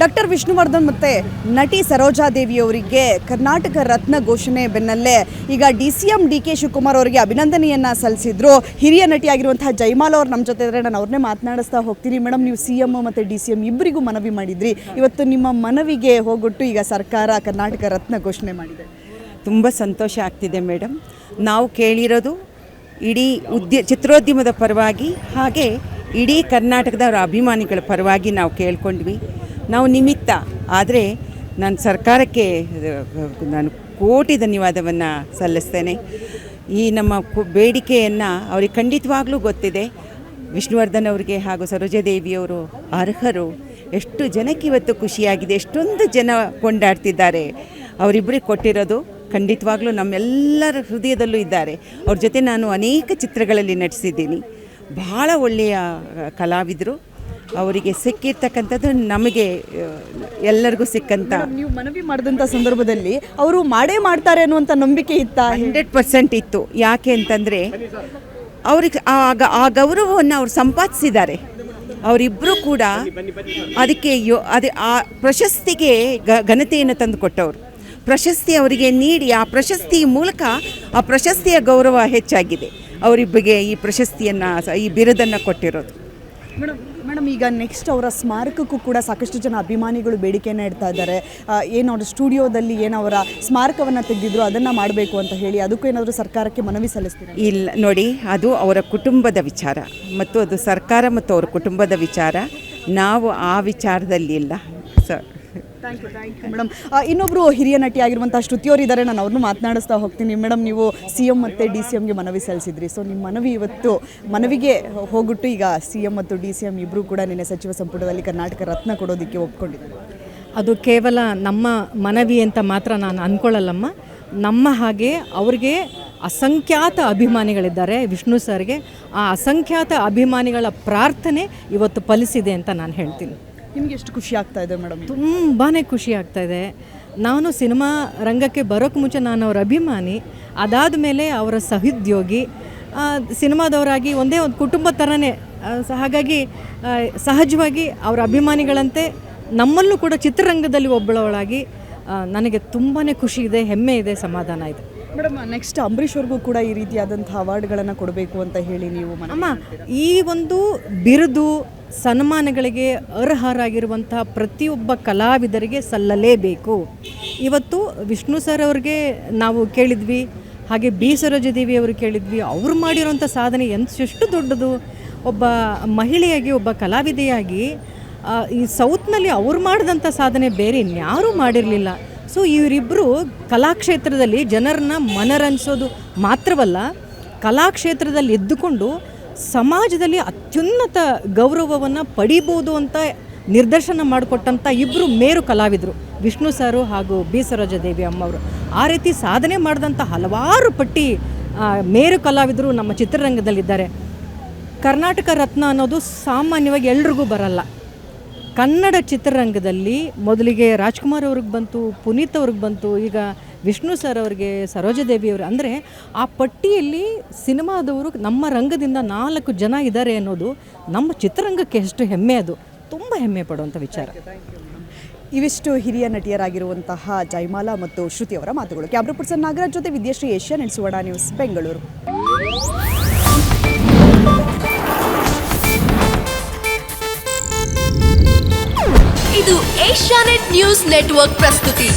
Doctor Vishnuvardhan ಮತ್ತು ನಟಿ ಸರೋಜಾದೇವಿ ಅವರಿಗೆ ಕರ್ನಾಟಕ ರತ್ನ ಘೋಷಣೆ ಬೆನ್ನಲ್ಲೇ ಈಗ DCM DK ಶಿವಕುಮಾರ್ ಅವರಿಗೆ ಅಭಿನಂದನೆಯನ್ನು ಸಲ್ಲಿಸಿದ್ರು. ಹಿರಿಯ ನಟಿಯಾಗಿರುವಂತಹ ಜೈಮಾಲ ಅವರು ನಮ್ಮ ಜೊತೆ ಇದ್ದಾರೆ. ನಾನು ಅವ್ರನ್ನೇ ಮಾತನಾಡಿಸ್ತಾ ಹೋಗ್ತೀನಿ. ಮೇಡಮ್, ನೀವು CM ಮತ್ತು DCM ಇಬ್ಬರಿಗೂ ಮನವಿ ಮಾಡಿದ್ರಿ. ಇವತ್ತು ನಿಮ್ಮ ಮನವಿಗೆ ಹೋಗೊಟ್ಟು ಈಗ ಸರ್ಕಾರ ಕರ್ನಾಟಕ ರತ್ನ ಘೋಷಣೆ ಮಾಡಿದೆ. ತುಂಬ ಸಂತೋಷ ಆಗ್ತಿದೆ ಮೇಡಮ್. ನಾವು ಕೇಳಿರೋದು ಇಡೀ ಚಿತ್ರೋದ್ಯಮದ ಪರವಾಗಿ ಹಾಗೆ ಇಡೀ ಕರ್ನಾಟಕದವರ ಅಭಿಮಾನಿಗಳ ಪರವಾಗಿ ನಾವು ಕೇಳ್ಕೊಂಡ್ವಿ. ನಾವು ನಿಮಿತ್ತ. ಆದರೆ ನಾನು ಸರ್ಕಾರಕ್ಕೆ ನಾನು ಕೋಟಿ ಧನ್ಯವಾದವನ್ನು ಸಲ್ಲಿಸ್ತೇನೆ. ಈ ನಮ್ಮ ಬೇಡಿಕೆಯನ್ನು ಅವ್ರಿಗೆ ಖಂಡಿತವಾಗ್ಲೂ ಗೊತ್ತಿದೆ. ವಿಷ್ಣುವರ್ಧನ್ ಅವರಿಗೆ ಹಾಗೂ ಸರೋಜಾದೇವಿಯವರು ಅರ್ಹರು. ಎಷ್ಟು ಜನಕ್ಕೆ ಇವತ್ತು ಖುಷಿಯಾಗಿದೆ, ಎಷ್ಟೊಂದು ಜನ ಕೊಂಡಾಡ್ತಿದ್ದಾರೆ. ಅವರಿಬ್ಬರಿಗೆ ಕೊಟ್ಟಿರೋದು ಖಂಡಿತವಾಗ್ಲೂ ನಮ್ಮೆಲ್ಲರ ಹೃದಯದಲ್ಲೂ ಇದ್ದಾರೆ. ಅವ್ರ ಜೊತೆ ನಾನು ಅನೇಕ ಚಿತ್ರಗಳಲ್ಲಿ ನಟಿಸಿದ್ದೀನಿ. ಬಹಳ ಒಳ್ಳೆಯ ಕಲಾವಿದರು. ಅವರಿಗೆ ಸಿಕ್ಕಿರ್ತಕ್ಕಂಥದ್ದು ನಮಗೆ ಎಲ್ಲರಿಗೂ ಸಿಕ್ಕಂಥ. ನೀವು ಮನವಿ ಮಾಡಿದಂಥ ಸಂದರ್ಭದಲ್ಲಿ ಅವರು ಮಾಡ್ತಾರೆ ಅನ್ನುವಂಥ ನಂಬಿಕೆ ಇತ್ತಾ? 100% ಇತ್ತು. ಯಾಕೆ ಅಂತಂದರೆ ಅವ್ರಿಗೆ ಆ ಗೌರವವನ್ನು ಅವ್ರು ಸಂಪಾದಿಸಿದ್ದಾರೆ. ಅವರಿಬ್ಬರು ಕೂಡ ಅದಕ್ಕೆ ಆ ಪ್ರಶಸ್ತಿಗೆ ಘನತೆಯನ್ನು ತಂದು ಕೊಟ್ಟವರು. ಪ್ರಶಸ್ತಿ ಅವರಿಗೆ ನೀಡಿ ಆ ಪ್ರಶಸ್ತಿ ಮೂಲಕ ಆ ಪ್ರಶಸ್ತಿಯ ಗೌರವ ಹೆಚ್ಚಾಗಿದೆ. ಅವರಿಬ್ಬರಿಗೆ ಈ ಪ್ರಶಸ್ತಿಯನ್ನು, ಈ ಬಿರುದನ್ನು ಕೊಟ್ಟಿರೋದು. ಮೇಡಮ್, ಈಗ ನೆಕ್ಸ್ಟ್ ಅವರ ಸ್ಮಾರಕಕ್ಕೂ ಕೂಡ ಸಾಕಷ್ಟು ಜನ ಅಭಿಮಾನಿಗಳು ಬೇಡಿಕೆಯನ್ನು ಇಡ್ತಾ ಇದ್ದಾರೆ. ಏನು ಅವರು ಸ್ಟುಡಿಯೋದಲ್ಲಿ ಏನು ಅವರ ಸ್ಮಾರಕವನ್ನು ತೆಗೆದಿದ್ರು ಅದನ್ನು ಮಾಡಬೇಕು ಅಂತ ಹೇಳಿ, ಅದಕ್ಕೂ ಏನಾದರೂ ಸರ್ಕಾರಕ್ಕೆ ಮನವಿ ಸಲ್ಲಿಸ್ತೀರಾ? ಇಲ್ಲ ನೋಡಿ, ಅದು ಅವರ ಕುಟುಂಬದ ವಿಚಾರ ಮತ್ತು ಅದು ಸರ್ಕಾರ ಮತ್ತು ಅವರ ಕುಟುಂಬದ ವಿಚಾರ. ನಾವು ಆ ವಿಚಾರದಲ್ಲಿ ಇಲ್ಲ ಸರ್. Thank you madam. ಇನ್ನೊಬ್ಬರು ಹಿರಿಯ ನಟಿಯಾಗಿರುವಂಥ ಶ್ರುತಿಯವರು ಇದ್ದಾರೆ. ನಾನು ಅವ್ರನ್ನೂ ಮಾತನಾಡಿಸ್ತಾ ಹೋಗ್ತೀನಿ. ಮೇಡಮ್, ನೀವು CM ಮತ್ತು DCMಗೆ ಮನವಿ ಸಲ್ಲಿಸಿದ್ರಿ. ಸೊ ನಿಮ್ಮ ಮನವಿ ಇವತ್ತು ಮನವಿಗೆ ಹೋಗ್ಬಿಟ್ಟು ಈಗ CM ಮತ್ತು DCM ಇಬ್ಬರು ಕೂಡ ನಿನ್ನೆ ಸಚಿವ ಸಂಪುಟದಲ್ಲಿ ಕರ್ನಾಟಕ ರತ್ನ ಕೊಡೋದಕ್ಕೆ ಒಪ್ಕೊಂಡಿದ್ದಾರೆ. ಅದು ಕೇವಲ ನಮ್ಮ ಮನವಿ ಅಂತ ಮಾತ್ರ ನಾನು ಅಂದ್ಕೊಳ್ಳಲ್ಲಮ್ಮ. ನಮ್ಮ ಹಾಗೆ ಅವ್ರಿಗೆ ಅಸಂಖ್ಯಾತ ಅಭಿಮಾನಿಗಳಿದ್ದಾರೆ. ವಿಷ್ಣು ಸರ್ಗೆ ಆ ಅಸಂಖ್ಯಾತ ಅಭಿಮಾನಿಗಳ ಪ್ರಾರ್ಥನೆ ಇವತ್ತು ಫಲಿಸಿದೆ ಅಂತ ನಾನು ಹೇಳ್ತೀನಿ. ನಿಮಗೆ ಎಷ್ಟು ಖುಷಿ ಆಗ್ತಾ ಇದೆ ಮೇಡಮ್? ತುಂಬಾ ಖುಷಿ ಆಗ್ತಾಯಿದೆ. ನಾನು ಸಿನಿಮಾ ರಂಗಕ್ಕೆ ಬರೋಕ್ಕೆ ಮುಂಚೆ ನಾನು ಅವರ ಅಭಿಮಾನಿ, ಅದಾದ ಮೇಲೆ ಅವರ ಸಹೋದ್ಯೋಗಿ, ಸಿನಿಮಾದವರಾಗಿ ಒಂದೇ ಒಂದು ಕುಟುಂಬ ಥರನೇ. ಹಾಗಾಗಿ ಸಹಜವಾಗಿ ಅವರ ಅಭಿಮಾನಿಗಳಂತೆ ನಮ್ಮಲ್ಲೂ ಕೂಡ ಚಿತ್ರರಂಗದಲ್ಲಿ ಒಬ್ಬಳವಳಾಗಿ ನನಗೆ ತುಂಬಾ ಖುಷಿ ಇದೆ, ಹೆಮ್ಮೆ ಇದೆ, ಸಮಾಧಾನ ಇದೆ. ಮೇಡಮ್, ನೆಕ್ಸ್ಟ್ ಅಂಬರೀಷ್ ಅವ್ರಿಗೂ ಕೂಡ ಈ ರೀತಿಯಾದಂಥ ಅವಾರ್ಡ್ಗಳನ್ನು ಕೊಡಬೇಕು ಅಂತ ಹೇಳಿ ನೀವು ಅಮ್ಮ, ಈ ಒಂದು ಬಿರುದು ಸನ್ಮಾನಗಳಿಗೆ ಅರ್ಹರಾಗಿರುವಂತಹ ಪ್ರತಿಯೊಬ್ಬ ಕಲಾವಿದರಿಗೆ ಸಲ್ಲಲೇಬೇಕು. ಇವತ್ತು ವಿಷ್ಣು ಸರ್ ಅವ್ರಿಗೆ ನಾವು ಕೇಳಿದ್ವಿ, ಹಾಗೆ ಸರೋಜಾದೇವಿ ಅವರು ಕೇಳಿದ್ವಿ. ಅವ್ರು ಮಾಡಿರೋಂಥ ಸಾಧನೆ ಎಷ್ಟು ದೊಡ್ಡದು. ಒಬ್ಬ ಮಹಿಳೆಯಾಗಿ, ಒಬ್ಬ ಕಲಾವಿದೆಯಾಗಿ ಈ ಸೌತ್ನಲ್ಲಿ ಅವ್ರು ಮಾಡಿದಂಥ ಸಾಧನೆ ಬೇರೆ ಇನ್ಯಾರೂ ಮಾಡಿರಲಿಲ್ಲ. ಸೊ ಇವರಿಬ್ಬರು ಕಲಾಕ್ಷೇತ್ರದಲ್ಲಿ ಜನರನ್ನ ಮನರಂಜಿಸೋದು ಮಾತ್ರವಲ್ಲ, ಕಲಾಕ್ಷೇತ್ರದಲ್ಲಿ ಎದ್ದುಕೊಂಡು ಸಮಾಜದಲ್ಲಿ ಅತ್ಯುನ್ನತ ಗೌರವವನ್ನು ಪಡಿಬೋದು ಅಂತ ನಿರ್ದರ್ಶನ ಮಾಡಿಕೊಟ್ಟಂಥ ಇಬ್ಬರು ಮೇರು ಕಲಾವಿದರು, ವಿಷ್ಣು ಸರು ಹಾಗೂ ಸರೋಜಾದೇವಿ ಅಮ್ಮವರು. ಆ ರೀತಿ ಸಾಧನೆ ಮಾಡಿದಂಥ ಹಲವಾರು ಪಟ್ಟಿ ಮೇರು ಕಲಾವಿದರು ನಮ್ಮ ಚಿತ್ರರಂಗದಲ್ಲಿದ್ದಾರೆ. ಕರ್ನಾಟಕ ರತ್ನ ಅನ್ನೋದು ಸಾಮಾನ್ಯವಾಗಿ ಎಲ್ರಿಗೂ ಬರಲ್ಲ. ಕನ್ನಡ ಚಿತ್ರರಂಗದಲ್ಲಿ ಮೊದಲಿಗೆ ರಾಜ್ಕುಮಾರ್ ಅವ್ರಿಗೆ ಬಂತು, ಪುನೀತ್ ಅವ್ರಿಗೆ ಬಂತು, ಈಗ ವಿಷ್ಣು ಸರ್ ಅವರಿಗೆ, ಸರೋಜಾದೇವಿ ಅವರು. ಅಂದರೆ ಆ ಪಟ್ಟಿಯಲ್ಲಿ ಸಿನಿಮಾದವರು ನಮ್ಮ ರಂಗದಿಂದ 4 ಜನ ಇದ್ದಾರೆ ಅನ್ನೋದು ನಮ್ಮ ಚಿತ್ರರಂಗಕ್ಕೆ ಎಷ್ಟು ಹೆಮ್ಮೆ, ಅದು ತುಂಬ ಹೆಮ್ಮೆ ಪಡುವಂಥ ವಿಚಾರ. ಇವಿಷ್ಟು ಹಿರಿಯ ನಟಿಯರಾಗಿರುವಂತಹ ಜೈಮಾಲ ಮತ್ತು ಶ್ರುತಿ ಅವರ ಮಾತುಗಳು. ಕ್ಯಾಮ್ರಾ ಪರ್ಸನ್ ನಾಗರಾಜ್ ಜೊತೆ ವಿದ್ಯಾಶ್ರೀ, ಏಷ್ಯಾನೆಟ್ ಸುವರ್ಣ ನ್ಯೂಸ್, ಬೆಂಗಳೂರು. ಇದು ಏಷ್ಯಾನೆಟ್ ನ್ಯೂಸ್ ನೆಟ್ವರ್ಕ್ ಪ್ರಸ್ತುತಿ.